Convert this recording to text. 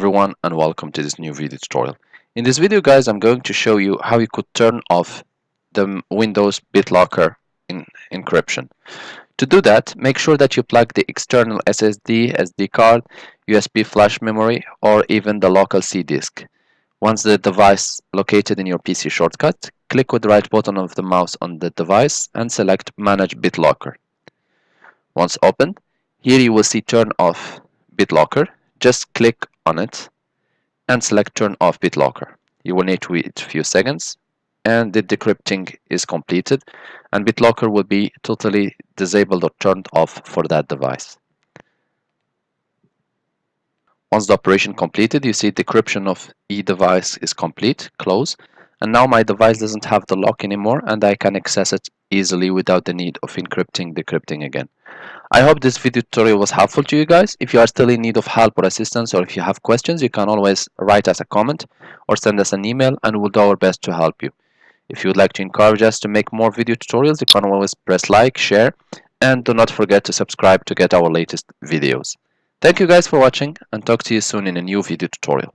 everyone, and welcome to this new video tutorial. In this video, guys, I'm going to show you how you could turn off the Windows BitLocker encryption. To do that, make sure that you plug the external SSD, SD card, USB flash memory, or even the local C disk. Once the device located in your PC shortcut, click with the right button of the mouse on the device and select Manage BitLocker. Once opened, here you will see Turn Off BitLocker. Just click on it and select Turn Off BitLocker. You will need to wait a few seconds and the decrypting is completed and BitLocker will be totally disabled or turned off for that device. Once the operation completed, you see decryption of e-device is complete, close, and now my device doesn't have the lock anymore and I can access it easily without the need of decrypting again. I hope this video tutorial was helpful to you guys. If you are still in need of help or assistance, or if you have questions, you can always write us a comment or send us an email and we'll do our best to help you. If you would like to encourage us to make more video tutorials, you can always press like, share, and do not forget to subscribe to get our latest videos. Thank you guys for watching and talk to you soon in a new video tutorial.